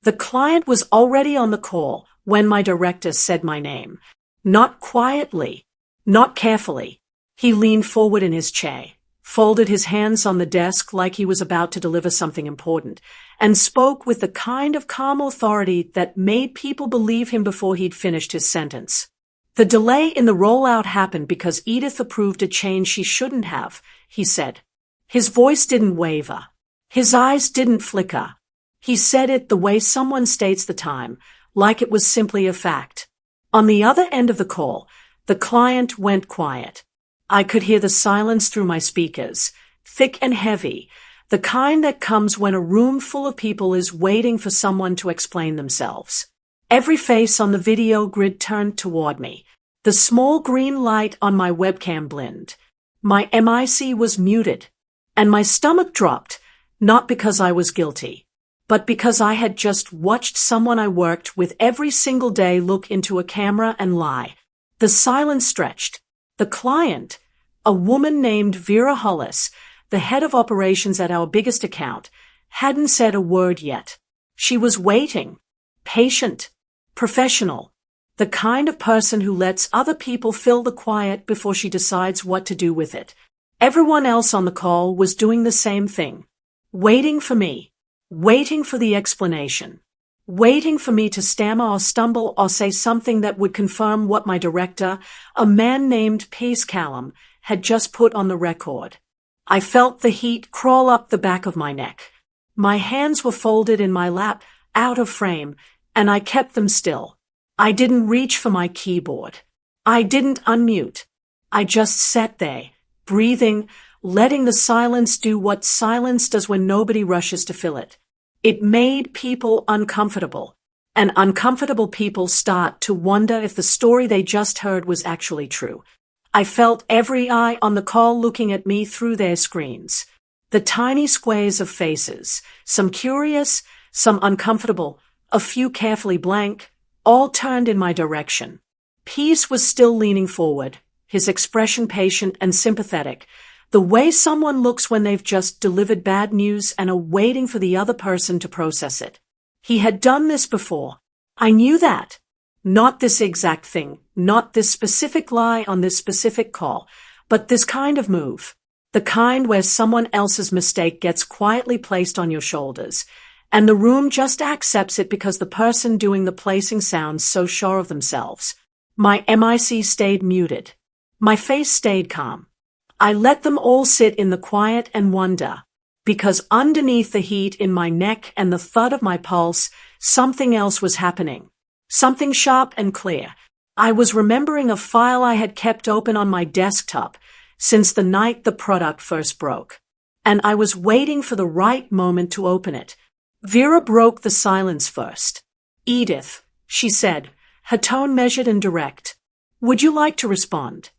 The client was already on the call when my director said my name. Not quietly, not carefully. He leaned forward in his chair, folded his hands on the desk like he was about to deliver something important, and spoke with the kind of calm authority that made people believe him before he'd finished his sentence. The delay in the rollout happened because Edith approved a change she shouldn't have, he said. His voice didn't waver. His eyes didn't flicker. He said it the way someone states the time, like it was simply a fact. On the other end of the call, the client went quiet. I could hear the silence through my speakers, thick and heavy, the kind that comes when a room full of people is waiting for someone to explain themselves. Every face on the video grid turned toward me. The small green light on my webcam blinked. My mic was muted, and my stomach dropped, not because I was guilty, but because I had just watched someone I worked with every single day look into a camera and lie. The silence stretched. The client, a woman named Vera Hollis, the head of operations at our biggest account, hadn't said a word yet. She was waiting, patient, professional, the kind of person who lets other people fill the quiet before she decides what to do with it. Everyone else on the call was doing the same thing, waiting for me, waiting for the explanation, waiting for me to stammer or stumble or say something that would confirm what my director, a man named Pace Callum, had just put on the record. I felt the heat crawl up the back of my neck. My hands were folded in my lap, out of frame, and I kept them still. I didn't reach for my keyboard. I didn't unmute. I just sat there, breathing, letting the silence do what silence does when nobody rushes to fill it. It made people uncomfortable, and uncomfortable people start to wonder if the story they just heard was actually true. I felt every eye on the call looking at me through their screens. The tiny squares of faces, some curious, some uncomfortable, a few carefully blank, all turned in my direction. Peace was still leaning forward, his expression patient and sympathetic, the way someone looks when they've just delivered bad news and are waiting for the other person to process it. He had done this before. I knew that. Not this exact thing, not this specific lie on this specific call, but this kind of move. The kind where someone else's mistake gets quietly placed on your shoulders, and the room just accepts it because the person doing the placing sounds so sure of themselves. My mic stayed muted. My face stayed calm. I let them all sit in the quiet and wonder, because underneath the heat in my neck and the thud of my pulse, something else was happening. Something sharp and clear. I was remembering a file I had kept open on my desktop since the night the product first broke. And I was waiting for the right moment to open it. Vera broke the silence first. "Edith," she said, her tone measured and direct. "Would you like to respond?"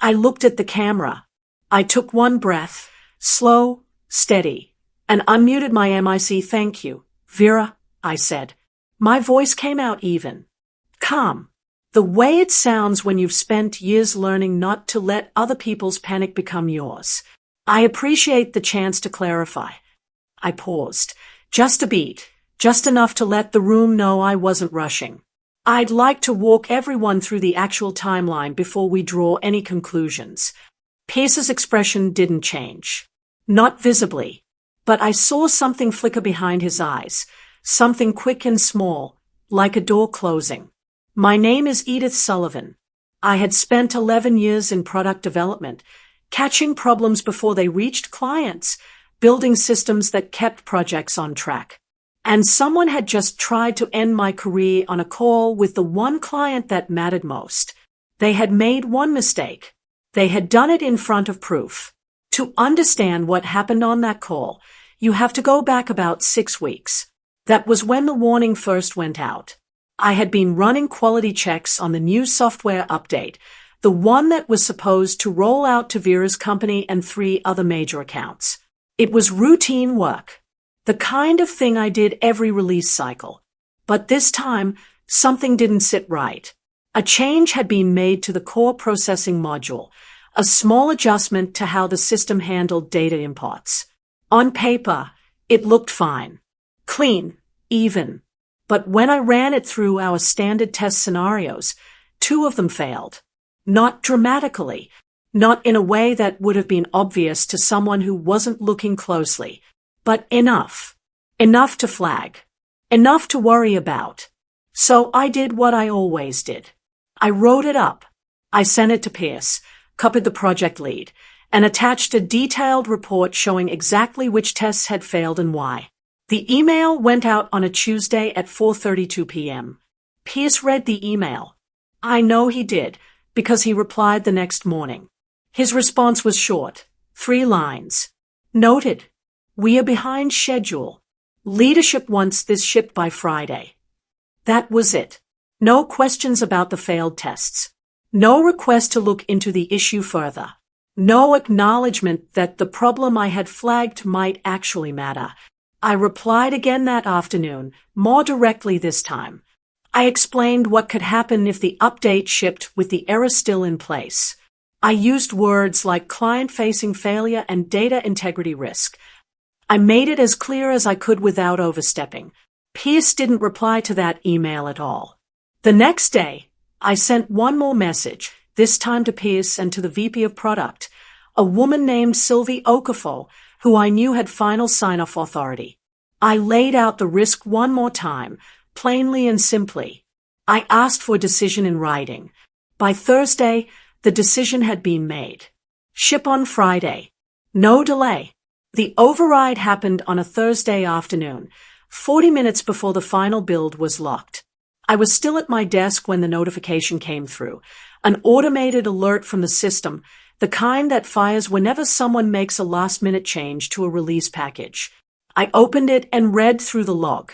I looked at the camera. I took one breath, slow, steady, and unmuted my mic. "Thank you, Vera," I said. My voice came out even. Calm. The way it sounds when you've spent years learning not to let other people's panic become yours. "I appreciate the chance to clarify." I paused. Just a beat. Just enough to let the room know I wasn't rushing. I'd like to walk everyone through the actual timeline before we draw any conclusions. Pace's expression didn't change. Not visibly. But I saw something flicker behind his eyes. Something quick and small, like a door closing. "My name is Edith Sullivan. I had spent 11 years in product development, catching problems before they reached clients, building systems that kept projects on track. And someone had just tried to end my career on a call with the one client that mattered most. They had made one mistake. They had done it in front of proof. To understand what happened on that call, you have to go back about 6 weeks. That was when the warning first went out. I had been running quality checks on the new software update, the one that was supposed to roll out to Vera's company and 3 other major accounts. It was routine work. The kind of thing I did every release cycle. But this time, something didn't sit right. A change had been made to the core processing module, a small adjustment to how the system handled data imports. On paper, it looked fine. Clean, even. But when I ran it through our standard test scenarios, 2 of them failed. Not dramatically, not in a way that would have been obvious to someone who wasn't looking closely, but enough. Enough to flag. Enough to worry about. So I did what I always did. I wrote it up. I sent it to Pierce, copied the project lead, and attached a detailed report showing exactly which tests had failed and why. The email went out on a Tuesday at 4:32 p.m. Pierce read the email. I know he did, because he replied the next morning. His response was short, 3 lines. Noted. We are behind schedule. Leadership wants this shipped by Friday. That was it. No questions about the failed tests. No request to look into the issue further. No acknowledgement that the problem I had flagged might actually matter. I replied again that afternoon, more directly this time. I explained what could happen if the update shipped with the error still in place. I used words like client-facing failure and data integrity risk. I made it as clear as I could without overstepping. Pierce didn't reply to that email at all. The next day, I sent one more message, this time to Pierce and to the VP of Product, a woman named Sylvie Okafor, who I knew had final sign-off authority. I laid out the risk one more time, plainly and simply. I asked for a decision in writing. By Thursday, the decision had been made. Ship on Friday. No delay. The override happened on a Thursday afternoon, 40 minutes before the final build was locked. I was still at my desk when the notification came through, an automated alert from the system, the kind that fires whenever someone makes a last-minute change to a release package. I opened it and read through the log.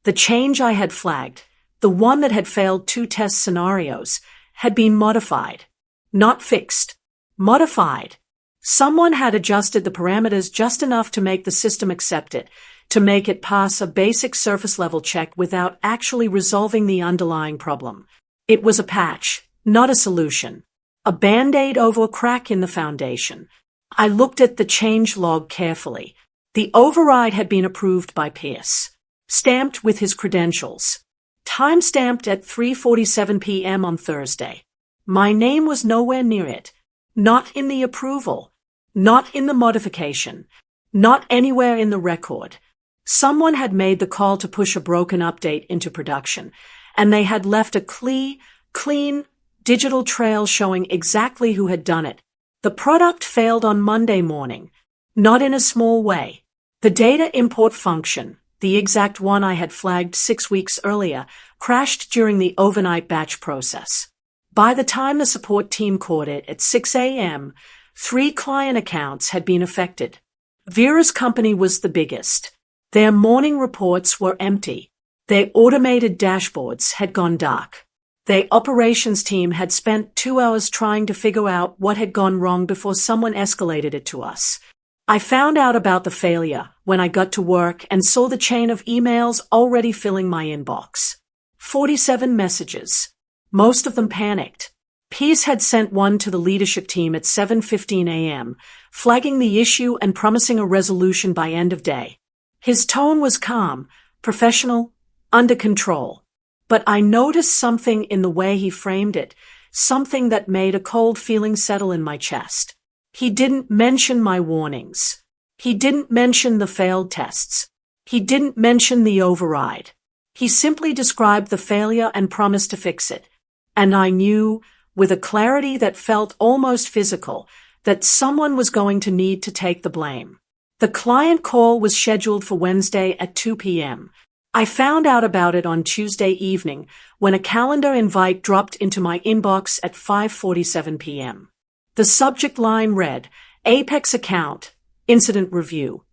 The change I had flagged, the one that had failed 2 test scenarios, had been modified. Not fixed. Modified. Someone had adjusted the parameters just enough to make the system accept it, to make it pass a basic surface-level check without actually resolving the underlying problem. It was a patch, not a solution. A band-aid over a crack in the foundation. I looked at the change log carefully. The override had been approved by Pierce. Stamped with his credentials. Time-stamped at 3:47 p.m. on Thursday. My name was nowhere near it. Not in the approval. Not in the modification. Not anywhere in the record. Someone had made the call to push a broken update into production, and they had left a clean, digital trail showing exactly who had done it. The product failed on Monday morning. Not in a small way. The data import function, the exact one I had flagged 6 weeks earlier, crashed during the overnight batch process. By the time the support team caught it at 6 a.m., 3 client accounts had been affected. Vera's company was the biggest. Their morning reports were empty. Their automated dashboards had gone dark. Their operations team had spent 2 hours trying to figure out what had gone wrong before someone escalated it to us. I found out about the failure when I got to work and saw the chain of emails already filling my inbox. 47 messages. Most of them panicked. Pierce had sent one to the leadership team at 7:15 a.m., flagging the issue and promising a resolution by end of day. His tone was calm, professional, under control. But I noticed something in the way he framed it, something that made a cold feeling settle in my chest. He didn't mention my warnings. He didn't mention the failed tests. He didn't mention the override. He simply described the failure and promised to fix it. And I knew, with a clarity that felt almost physical, that someone was going to need to take the blame. The client call was scheduled for Wednesday at 2 p.m. I found out about it on Tuesday evening when a calendar invite dropped into my inbox at 5:47 p.m. The subject line read, Apex Account, Incident Review.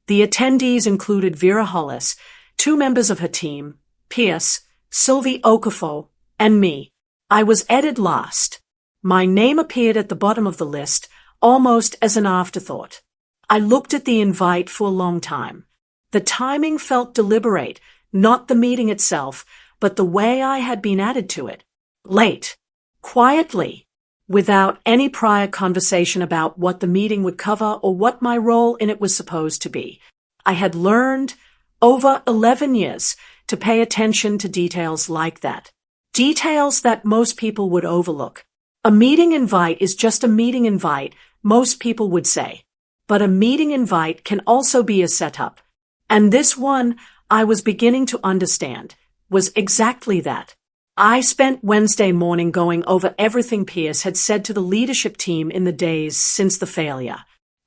The attendees included Vera Hollis, 2 members of her team, Pierce, Sylvie Okafor, and me. I was added last. My name appeared at the bottom of the list, almost as an afterthought. I looked at the invite for a long time. The timing felt deliberate, not the meeting itself, but the way I had been added to it. Late. Quietly. Without any prior conversation about what the meeting would cover or what my role in it was supposed to be. I had learned, over 11 years, to pay attention to details like that. Details that most people would overlook. A meeting invite is just a meeting invite, most people would say. But a meeting invite can also be a setup. And this one, I was beginning to understand, was exactly that. I spent Wednesday morning going over everything Pierce had said to the leadership team in the days since the failure.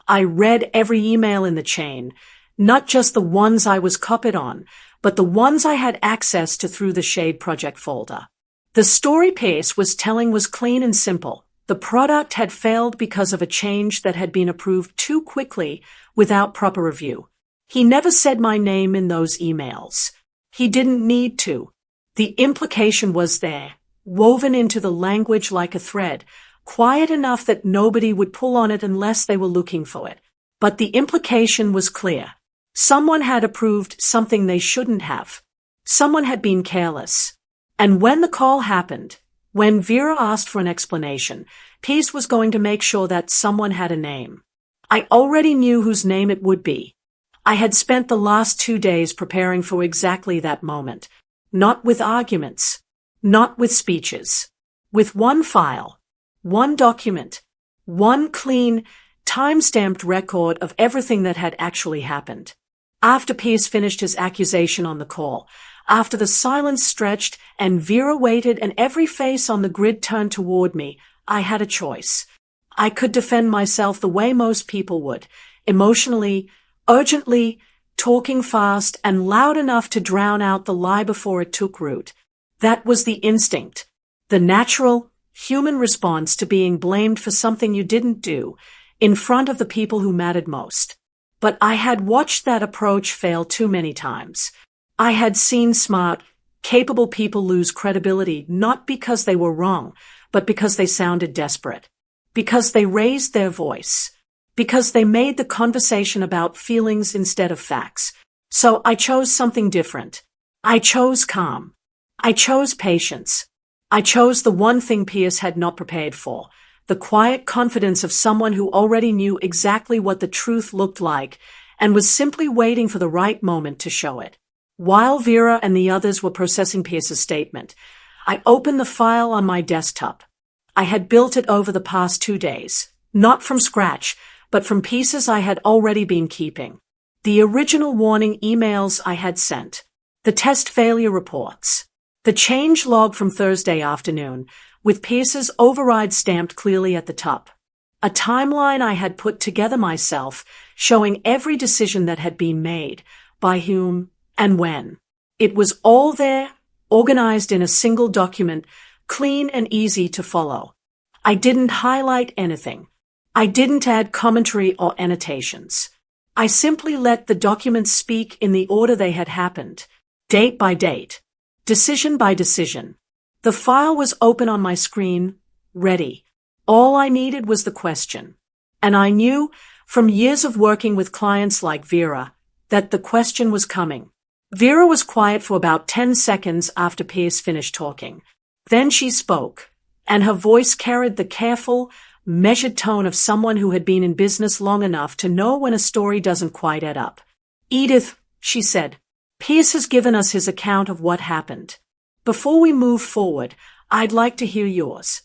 I read every email in the chain, not just the ones I was copied on, but the ones I had access to through the Shade Project folder. The story Pierce was telling was clean and simple. The product had failed because of a change that had been approved too quickly without proper review. He never said my name in those emails. He didn't need to. The implication was there, woven into the language like a thread, quiet enough that nobody would pull on it unless they were looking for it. But the implication was clear. Someone had approved something they shouldn't have. Someone had been careless. And when the call happened, when Vera asked for an explanation, Pierce was going to make sure that someone had a name. I already knew whose name it would be. I had spent the last 2 days preparing for exactly that moment. Not with arguments, not with speeches, with one file, one document, one clean, time-stamped record of everything that had actually happened. After Pierce finished his accusation on the call, after the silence stretched and Vera waited and every face on the grid turned toward me, I had a choice. I could defend myself the way most people would, emotionally, urgently, talking fast and loud enough to drown out the lie before it took root. That was the instinct, the natural, human response to being blamed for something you didn't do in front of the people who mattered most. But I had watched that approach fail too many times. I had seen smart, capable people lose credibility not because they were wrong, but because they sounded desperate, because they raised their voice, because they made the conversation about feelings instead of facts. So I chose something different. I chose calm. I chose patience. I chose the one thing Pierce had not prepared for, the quiet confidence of someone who already knew exactly what the truth looked like and was simply waiting for the right moment to show it. While Vera and the others were processing Pierce's statement, I opened the file on my desktop. I had built it over the past 2 days, not from scratch, but from pieces I had already been keeping. The original warning emails I had sent, the test failure reports, the change log from Thursday afternoon, with Pierce's override stamped clearly at the top. A timeline I had put together myself, showing every decision that had been made, by whom and when. It was all there, organized in a single document, clean and easy to follow. I didn't highlight anything. I didn't add commentary or annotations. I simply let the documents speak in the order they had happened, date by date, decision by decision. The file was open on my screen, ready. All I needed was the question. And I knew, from years of working with clients like Vera, that the question was coming. Vera was quiet for about 10 seconds after Pierce finished talking. Then she spoke, and her voice carried the careful, measured tone of someone who had been in business long enough to know when a story doesn't quite add up. "Edith," she said, "Pierce has given us his account of what happened. Before we move forward, I'd like to hear yours."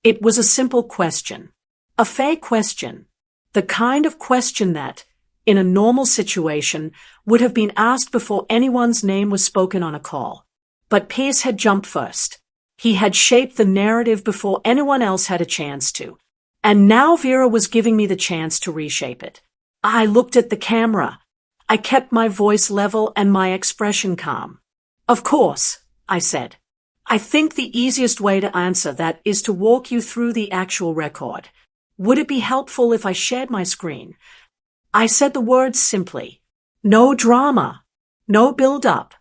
It was a simple question. A fair question. The kind of question that, in a normal situation, would have been asked before anyone's name was spoken on a call. But Pierce had jumped first. He had shaped the narrative before anyone else had a chance to. And now Vera was giving me the chance to reshape it. I looked at the camera. I kept my voice level and my expression calm. "Of course," I said. "I think the easiest way to answer that is to walk you through the actual record. Would it be helpful if I shared my screen?" I said the words simply. No drama. No build-up.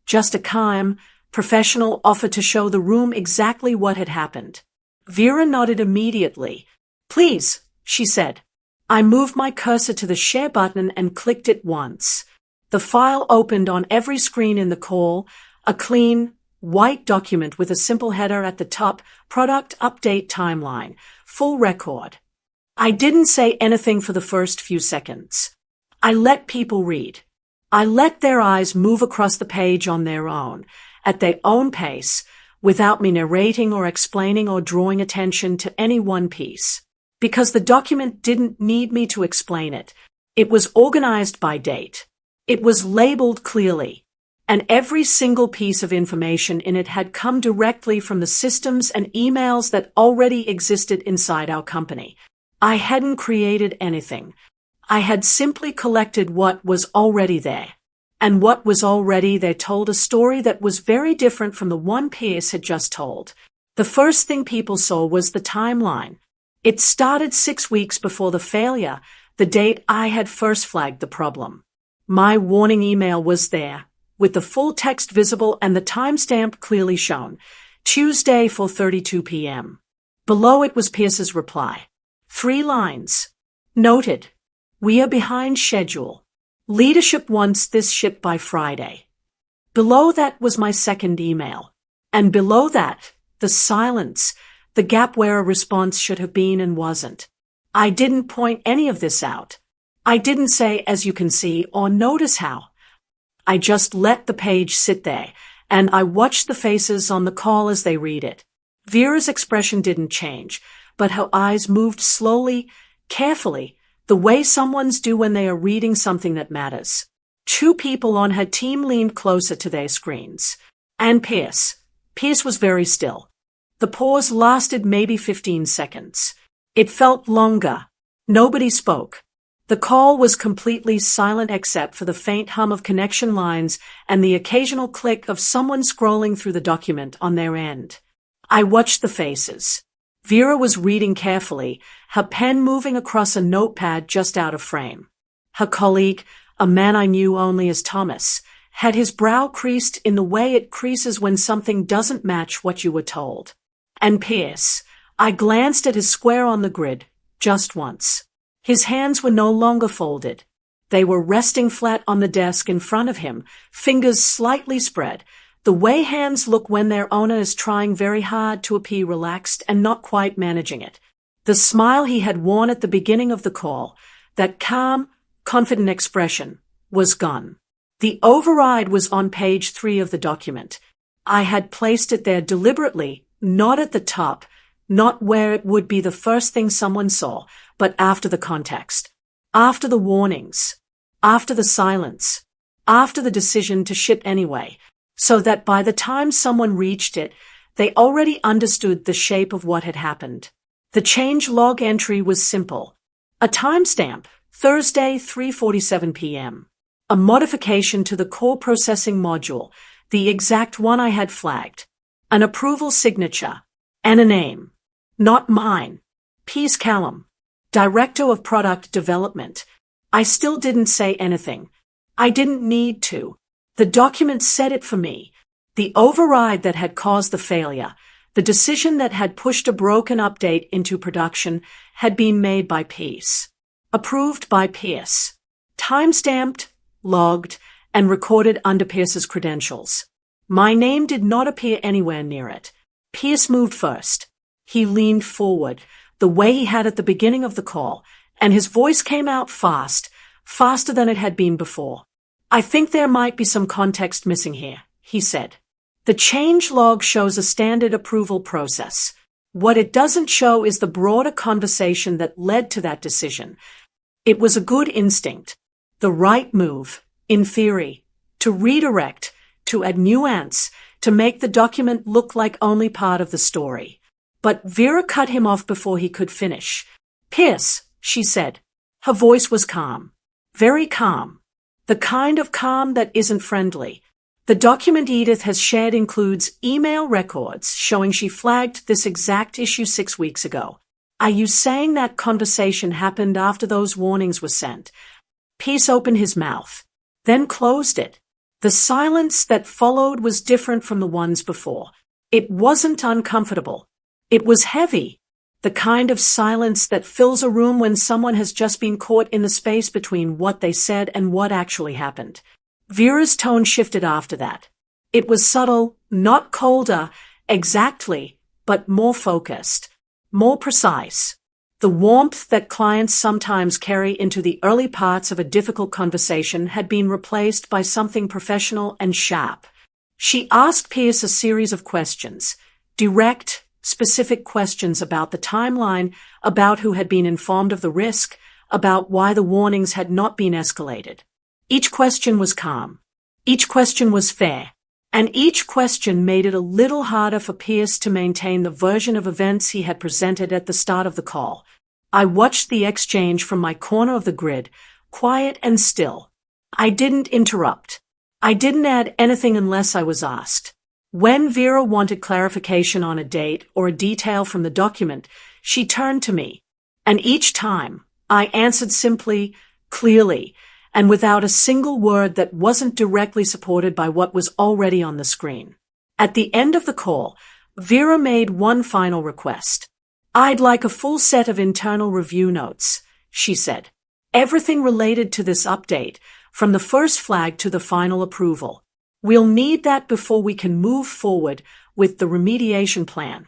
Just a calm, professional offer to show the room exactly what had happened. Vera nodded immediately. "Please," she said. I moved my cursor to the share button and clicked it once. The file opened on every screen in the call, a clean, white document with a simple header at the top, product update timeline, full record. I didn't say anything for the first few seconds. I let people read. I let their eyes move across the page on their own, at their own pace, without me narrating or explaining or drawing attention to any one piece. Because the document didn't need me to explain it. It was organized by date. It was labeled clearly. And every single piece of information in it had come directly from the systems and emails that already existed inside our company. I hadn't created anything. I had simply collected what was already there. And what was already there told a story that was very different from the one Pierce had just told. The first thing people saw was the timeline. It started 6 weeks before the failure, the date I had first flagged the problem. My warning email was there, with the full text visible and the timestamp clearly shown. Tuesday 4:32 p.m. Below it was Pierce's reply. 3 lines. Noted. We are behind schedule. Leadership wants this shipped by Friday. Below that was my second email. And below that, the silence, the gap where a response should have been and wasn't. I didn't point any of this out. I didn't say, as you can see, or notice how. I just let the page sit there, and I watched the faces on the call as they read it. Vera's expression didn't change, but her eyes moved slowly, carefully, the way someone's do when they are reading something that matters. 2 people on her team leaned closer to their screens. And Pierce. Pierce was very still. The pause lasted maybe 15 seconds. It felt longer. Nobody spoke. The call was completely silent except for the faint hum of connection lines and the occasional click of someone scrolling through the document on their end. I watched the faces. Vera was reading carefully, her pen moving across a notepad just out of frame. Her colleague, a man I knew only as Thomas, had his brow creased in the way it creases when something doesn't match what you were told. And Pierce, I glanced at his square on the grid, just once. His hands were no longer folded. They were resting flat on the desk in front of him, fingers slightly spread, the way hands look when their owner is trying very hard to appear relaxed and not quite managing it. The smile he had worn at the beginning of the call, that calm, confident expression, was gone. The override was on page 3 of the document. I had placed it there deliberately, not at the top, not where it would be the first thing someone saw, but after the context, after the warnings, after the silence, after the decision to ship anyway, so that by the time someone reached it, they already understood the shape of what had happened. The change log entry was simple. A timestamp, Thursday 3:47 p.m. A modification to the core processing module, the exact one I had flagged. An approval signature, and a name. Not mine. Pierce Callum. Director of Product Development. I still didn't say anything. I didn't need to. The document said it for me. The override that had caused the failure, the decision that had pushed a broken update into production, had been made by Pierce. Approved by Pierce. Timestamped, logged, and recorded under Pierce's credentials. My name did not appear anywhere near it. Pierce moved first. He leaned forward, the way he had at the beginning of the call, and his voice came out fast, faster than it had been before. I think there might be some context missing here, he said. The change log shows a standard approval process. What it doesn't show is the broader conversation that led to that decision. It was a good instinct, the right move, in theory, to redirect, to add nuance, to make the document look like only part of the story. But Vera cut him off before he could finish. Pierce, she said. Her voice was calm. Very calm. The kind of calm that isn't friendly. The document Edith has shared includes email records showing she flagged this exact issue 6 weeks ago. Are you saying that conversation happened after those warnings were sent? Pierce opened his mouth, then closed it. The silence that followed was different from the ones before. It wasn't uncomfortable. It was heavy, the kind of silence that fills a room when someone has just been caught in the space between what they said and what actually happened. Vera's tone shifted after that. It was subtle, not colder, exactly, but more focused, more precise. The warmth that clients sometimes carry into the early parts of a difficult conversation had been replaced by something professional and sharp. She asked Pierce a series of questions, direct, specific questions about the timeline, about who had been informed of the risk, about why the warnings had not been escalated. Each question was calm. Each question was fair. And each question made it a little harder for Pierce to maintain the version of events he had presented at the start of the call. I watched the exchange from my corner of the grid, quiet and still. I didn't interrupt. I didn't add anything unless I was asked. When Vera wanted clarification on a date or a detail from the document, she turned to me. And each time, I answered simply, clearly, and without a single word that wasn't directly supported by what was already on the screen. At the end of the call, Vera made one final request. "I'd like a full set of internal review notes," she said. "Everything related to this update, from the first flag to the final approval. We'll need that before we can move forward with the remediation plan."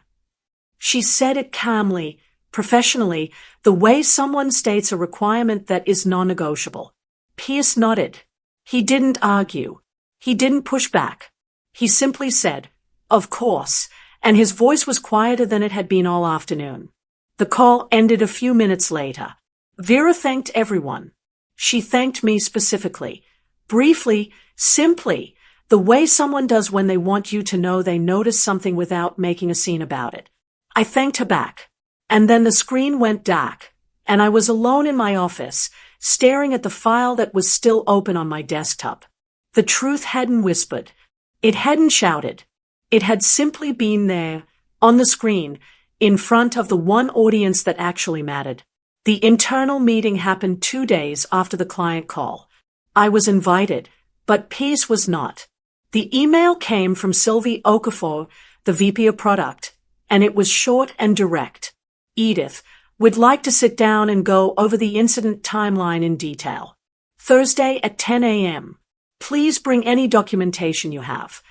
She said it calmly, professionally, the way someone states a requirement that is non-negotiable. Pierce nodded. He didn't argue. He didn't push back. He simply said, "Of course," and his voice was quieter than it had been all afternoon. The call ended a few minutes later. Vera thanked everyone. She thanked me specifically, briefly, simply, the way someone does when they want you to know they noticed something without making a scene about it. I thanked her back. And then the screen went dark, and I was alone in my office, staring at the file that was still open on my desktop. The truth hadn't whispered. It hadn't shouted. It had simply been there, on the screen, in front of the one audience that actually mattered. The internal meeting happened 2 days after the client call. I was invited, but Pierce was not. The email came from Sylvie Okafor, the VP of Product, and it was short and direct. "Edith, we'd like to sit down and go over the incident timeline in detail. Thursday at 10 a.m. Please bring any documentation you have."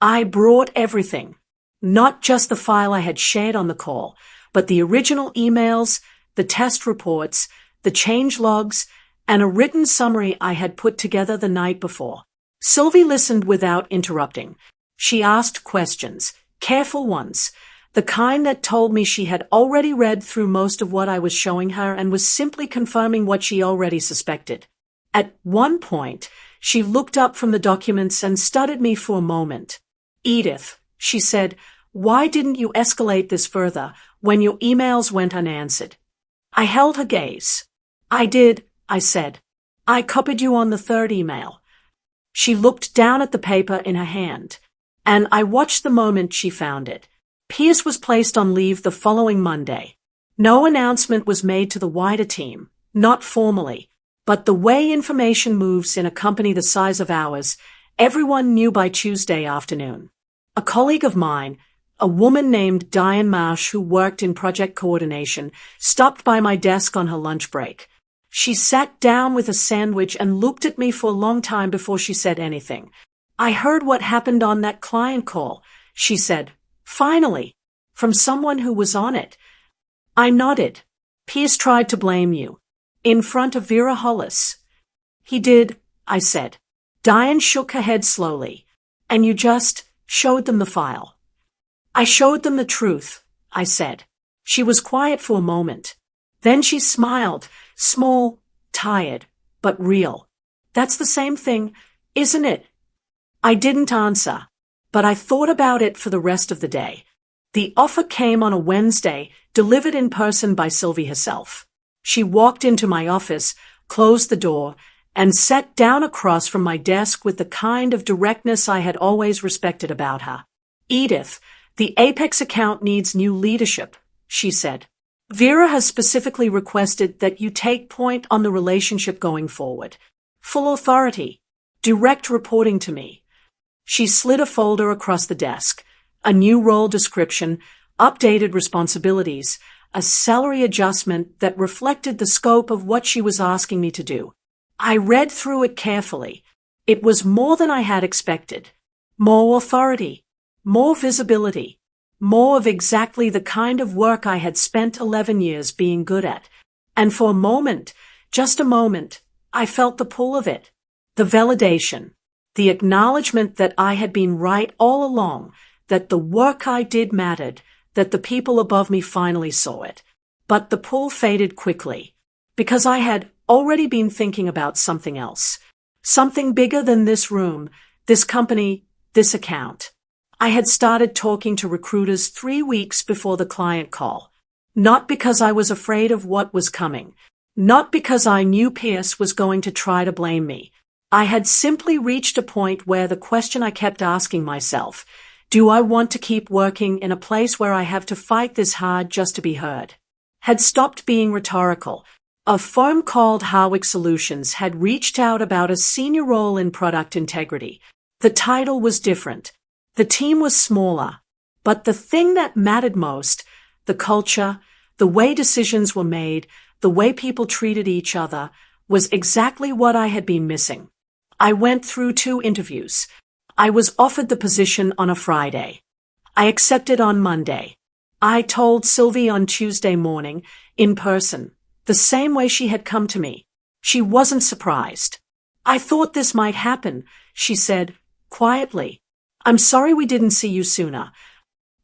I brought everything. Not just the file I had shared on the call, but the original emails, the test reports, the change logs, and a written summary I had put together the night before. Sylvie listened without interrupting. She asked questions, careful ones, the kind that told me she had already read through most of what I was showing her and was simply confirming what she already suspected. At one point, she looked up from the documents and studied me for a moment. "Edith," she said, "why didn't you escalate this further when your emails went unanswered?" I held her gaze. "I did," I said. "I copied you on the third email." She looked down at the paper in her hand, and I watched the moment she found it. Pierce was placed on leave the following Monday. No announcement was made to the wider team, not formally, but the way information moves in a company the size of ours, everyone knew by Tuesday afternoon. A colleague of mine, a woman named Diane Marsh who worked in project coordination, stopped by my desk on her lunch break. She sat down with a sandwich and looked at me for a long time before she said anything. "I heard what happened on that client call," she said. "Finally, from someone who was on it." I nodded. "Pierce tried to blame you. In front of Vera Hollis." "He did," I said. Diane shook her head slowly. "And you just showed them the file." "I showed them the truth," I said. She was quiet for a moment. Then she smiled, small, tired, but real. "That's the same thing, isn't it?" I didn't answer, but I thought about it for the rest of the day. The offer came on a Wednesday, delivered in person by Sylvie herself. She walked into my office, closed the door, and sat down across from my desk with the kind of directness I had always respected about her. "Edith, the Apex account needs new leadership," she said. "Vera has specifically requested that you take point on the relationship going forward. Full authority, direct reporting to me." She slid a folder across the desk, a new role description, updated responsibilities, a salary adjustment that reflected the scope of what she was asking me to do. I read through it carefully. It was more than I had expected. More authority, more visibility, more of exactly the kind of work I had spent 11 years being good at. And for a moment, just a moment, I felt the pull of it. The validation. The acknowledgement that I had been right all along, that the work I did mattered, that the people above me finally saw it. But the pull faded quickly, because I had already been thinking about something else. Something bigger than this room, this company, this account. I had started talking to recruiters 3 weeks before the client call. Not because I was afraid of what was coming. Not because I knew Pierce was going to try to blame me. I had simply reached a point where the question I kept asking myself, do I want to keep working in a place where I have to fight this hard just to be heard, had stopped being rhetorical. A firm called Harwick Solutions had reached out about a senior role in product integrity. The title was different. The team was smaller. But the thing that mattered most, the culture, the way decisions were made, the way people treated each other, was exactly what I had been missing. I went through 2 interviews. I was offered the position on a Friday. I accepted on Monday. I told Sylvie on Tuesday morning, in person, the same way she had come to me. She wasn't surprised. I thought this might happen, she said, quietly. I'm sorry we didn't see you sooner.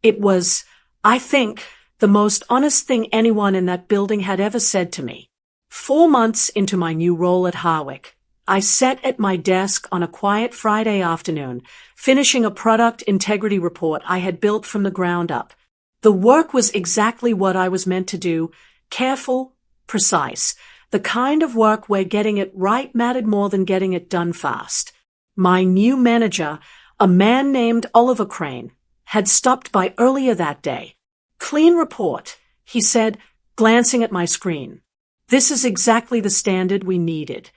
It was, I think, the most honest thing anyone in that building had ever said to me. 4 months into my new role at Harwick, I sat at my desk on a quiet Friday afternoon, finishing a product integrity report I had built from the ground up. The work was exactly what I was meant to do, careful, precise, the kind of work where getting it right mattered more than getting it done fast. My new manager, a man named Oliver Crane, had stopped by earlier that day. Clean report, he said, glancing at my screen. This is exactly the standard we needed.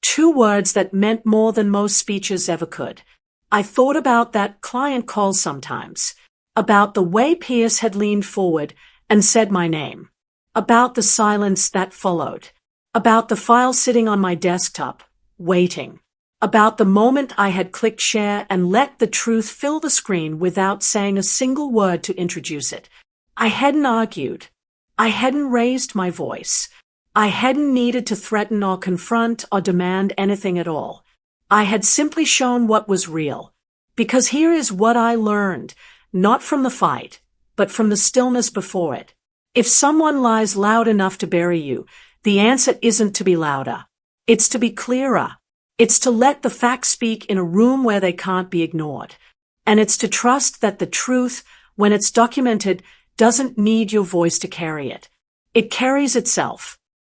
2 words that meant more than most speeches ever could. I thought about that client call sometimes, about the way Pierce had leaned forward and said my name, about the silence that followed, about the file sitting on my desktop, waiting, about the moment I had clicked share and let the truth fill the screen without saying a single word to introduce it. I hadn't argued. I hadn't raised my voice. I hadn't needed to threaten or confront or demand anything at all. I had simply shown what was real. Because here is what I learned, not from the fight, but from the stillness before it. If someone lies loud enough to bury you, the answer isn't to be louder. It's to be clearer. It's to let the facts speak in a room where they can't be ignored. And it's to trust that the truth, when it's documented, doesn't need your voice to carry it. It carries itself.